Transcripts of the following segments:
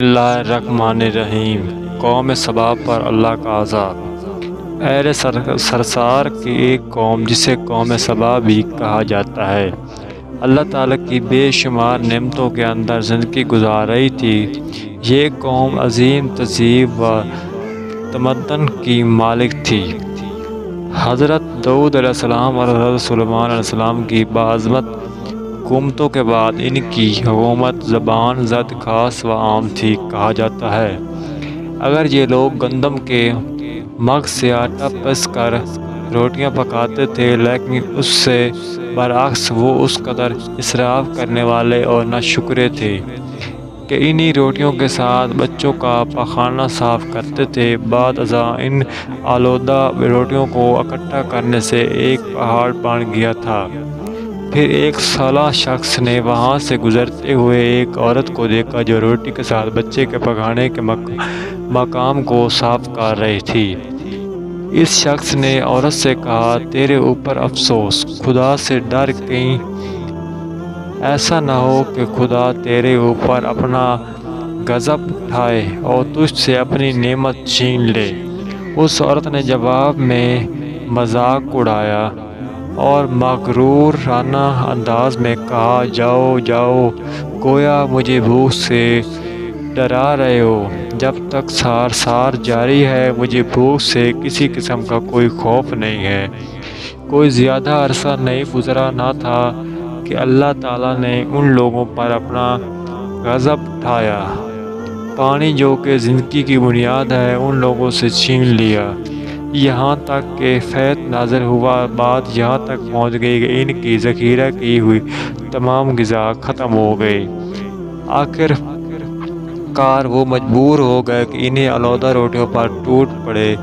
اللہ الرحمن الرحیم۔ قوم سبا پر اللہ کا عذاب۔ اہل سرسار کی ایک قوم جسے قوم سبا بھی کہا جاتا ہے، اللہ تعالیٰ کی بے شمار نعمتوں کے اندر زندگی گزار رہی تھی۔ یہ قوم عظیم تہذیب و تمدن کی مالک تھی۔ حضرت داؤد علیہ السلام اور حضرت سلیمان علیہ السلام کی باعظمت حکومتوں کے بعد ان کی حکومت زبان زد خاص و عام تھی۔ کہا جاتا ہے اگر یہ لوگ گندم کے مغز سے آٹا پس کر روٹیاں پکاتے تھے، لیکن اس سے برعکس وہ اس قدر اسراف کرنے والے اور ناشکرے تھے کہ انہی روٹیوں کے ساتھ بچوں کا پاخانہ صاف کرتے تھے۔ بعد ازاں ان آلودہ روٹیوں کو اکٹھا کرنے سے ایک پہاڑ بن گیا تھا۔ پھر ایک صالح شخص نے وہاں سے گزرتے ہوئے ایک عورت کو دیکھا جو روٹی کے ساتھ بچے کے پکانے کے مقام کو صاف کر رہی تھی۔ اس شخص نے عورت سے کہا، تیرے اوپر افسوس، خدا سے ڈر، کہیں ایسا نہ ہو کہ خدا تیرے اوپر اپنا غضب اٹھائے اور تجھ سے اپنی نعمت چھین لے۔ اس عورت نے جواب میں مذاق اڑایا اور مغرورانہ انداز میں کہا، جاؤ جاؤ، گویا مجھے بھوک سے ڈرا رہے ہو۔ جب تک سار جاری ہے مجھے بھوک سے کسی قسم کا کوئی خوف نہیں ہے۔ کوئی زیادہ عرصہ نہیں گزرا نہ تھا کہ اللہ تعالیٰ نے ان لوگوں پر اپنا غضب اٹھایا۔ پانی جو کہ زندگی کی بنیاد ہے ان لوگوں سے چھین لیا، یہاں تک کہ فیض نازل ہوا۔ بات یہاں تک پہنچ گئی کہ ان کی ذخیرہ کی ہوئی تمام غذا ختم ہو گئی۔ آخر کار وہ مجبور ہو گئے کہ انہیں آلودہ روٹیوں پر ٹوٹ پڑے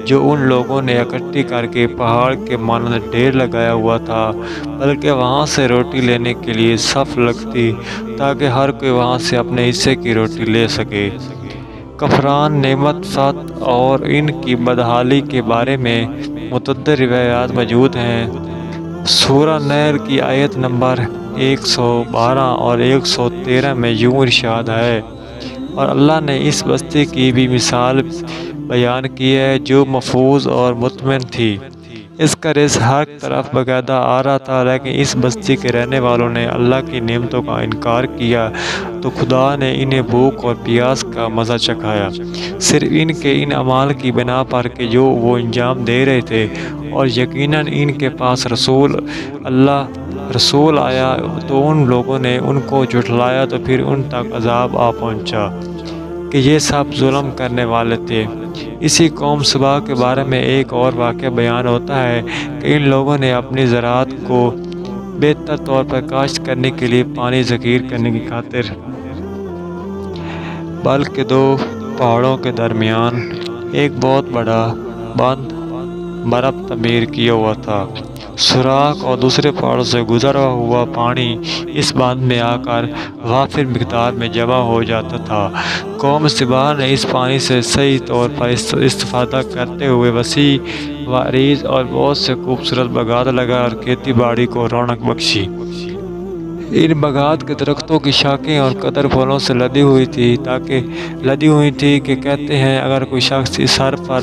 جو ان لوگوں نے اکٹھی کر کے پہاڑ کے مانند ڈھیر لگایا ہوا تھا، بلکہ وہاں سے روٹی لینے کے لیے صف لگتی تاکہ ہر کوئی وہاں سے اپنے حصے کی روٹی لے سکے۔ کفران نعمت فتح اور ان کی بدحالی کے بارے میں متعدد روایات موجود ہیں۔ سورہ نحل کی آیت نمبر 112 اور 113 میں یوں ارشاد ہے، اور اللہ نے اس بستی کی بھی مثال بیان کی ہے جو محفوظ اور مطمئن تھی۔ اس کا رزق ہر طرف باقاعدہ آ رہا تھا، لیکن اس بستی کے رہنے والوں نے اللہ کی نعمتوں کا انکار کیا تو خدا نے انہیں بھوک اور پیاس کا مزہ چکھایا، صرف ان کے ان اعمال کی بنا پر کہ جو وہ انجام دے رہے تھے۔ اور یقیناً ان کے پاس رسول آیا تو ان لوگوں نے ان کو جھٹلایا، تو پھر ان تک عذاب آ پہنچا کہ یہ سب ظلم کرنے والے تھے۔ اسی قوم سبا کے بارے میں ایک اور واقعہ بیان ہوتا ہے کہ ان لوگوں نے اپنی زراعت کو بہتر طور پر کاشت کرنے کے لیے پانی ذخیر کرنے کی خاطر بلکہ دو پہاڑوں کے درمیان ایک بہت بڑا بند مرب تعمیر کیا ہوا تھا۔ سوراخ اور دوسرے پہاڑوں سے گزرا ہوا پانی اس بند میں آ کر وافر مقدار میں جمع ہو جاتا تھا۔ قوم سبا نے اس پانی سے صحیح طور پر استفادہ کرتے ہوئے وسیع و عریض اور بہت سے خوبصورت باغات لگائے اور کھیتی باڑی کو رونق بخشی۔ ان باغات کے درختوں کی شاخیں اور قدر پھولوں سے لدی ہوئی تھی کہ کہتے ہیں اگر کوئی شخص اس سر پر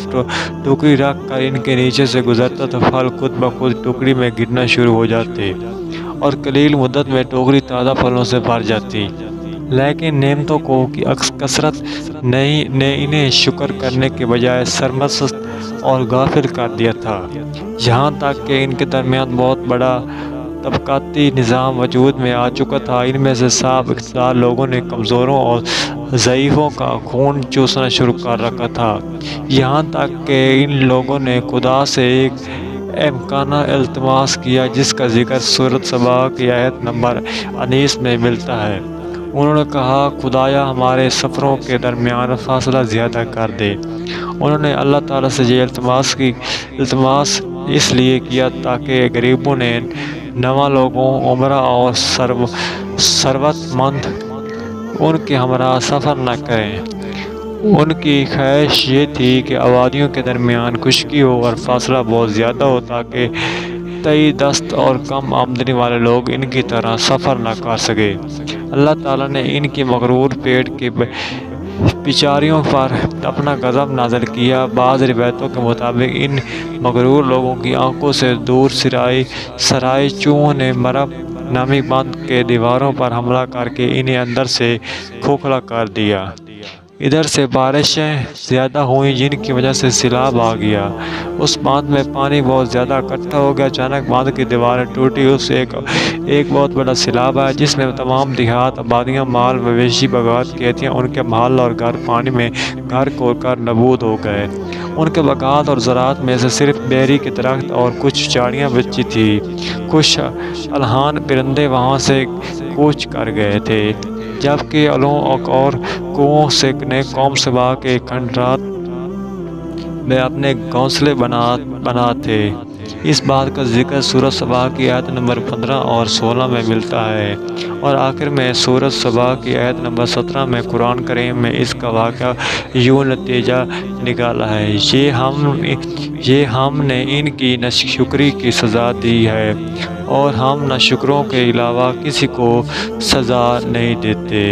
ٹوکری رکھ کر ان کے نیچے سے گزرتا تو پھل خود بخود ٹوکری میں گرنا شروع ہو جاتے اور قلیل مدت میں ٹوکری تازہ پھلوں سے بھر جاتی۔ لیکن نعمتوں کی کثرت نے انہیں شکر کرنے کے بجائے سرمست اور غافل کر دیا تھا، یہاں تک کہ ان کے درمیان بہت بڑا طبقاتی نظام وجود میں آ چکا تھا۔ ان میں سے صاحب اقتدار لوگوں نے کمزوروں اور ضعیفوں کا خون چوسنا شروع کر رکھا تھا، یہاں تک کہ ان لوگوں نے خدا سے ایک امکانہ التماس کیا جس کا ذکر سورۃ سبا کی آیت نمبر 19 میں ملتا ہے۔ انہوں نے کہا، خدایا ہمارے سفروں کے درمیان فاصلہ زیادہ کر دے۔ انہوں نے اللہ تعالیٰ سے یہ التماس اس لیے کیا تاکہ غریبوں نے نواں لوگوں، عمرہ اور ثروت مند ان کے ہمراہ سفر نہ کریں۔ ان کی خواہش یہ تھی کہ آبادیوں کے درمیان خشکی ہو اور فاصلہ بہت زیادہ ہو تاکہ تہی دست اور کم آمدنی والے لوگ ان کی طرح سفر نہ کر سکے۔ اللہ تعالیٰ نے ان کی مغرور پیٹ کے بیچاریوں پر اپنا غضب نازل کیا۔ بعض روایتوں کے مطابق ان مغرور لوگوں کی آنکھوں سے دور سرائے چوہوں نے مرب نامی بند کے دیواروں پر حملہ کر کے انہیں اندر سے کھوکھلا کر دیا۔ ادھر سے بارشیں زیادہ ہوئیں جن کی وجہ سے سیلاب آ گیا۔ اس باندھ میں پانی بہت زیادہ اکٹھا ہو گیا۔ اچانک باندھ کی دیواریں ٹوٹی، اس ایک بہت بڑا سیلاب آیا جس میں تمام دیہات، آبادیاں، مال مویشی بغاوت کیے، ان کے محل اور گھر پانی میں غرق ہو کر نابود ہو گئے۔ ان کے باغات اور زراعت میں سے صرف بیری کے درخت اور کچھ جھاڑیاں بچی تھیں۔ کچھ الحان پرندے وہاں سے کوچ کر گئے تھے، جبکہ الوں اور کوؤں سے نے قوم سبا کے کھنڈرات میں اپنے گھونسلے بنا تھے۔ اس بات کا ذکر سورۃ سبا کی آیت نمبر 15 اور 16 میں ملتا ہے، اور آخر میں سورۃ سبا کی آیت نمبر 17 میں قرآن کریم میں اس کا واقعہ یوں نتیجہ نکالا ہے: یہ ہم نے ان کی ناشکری کی سزا دی ہے، اور ہم ناشکروں کے علاوہ کسی کو سزا نہیں دیتے۔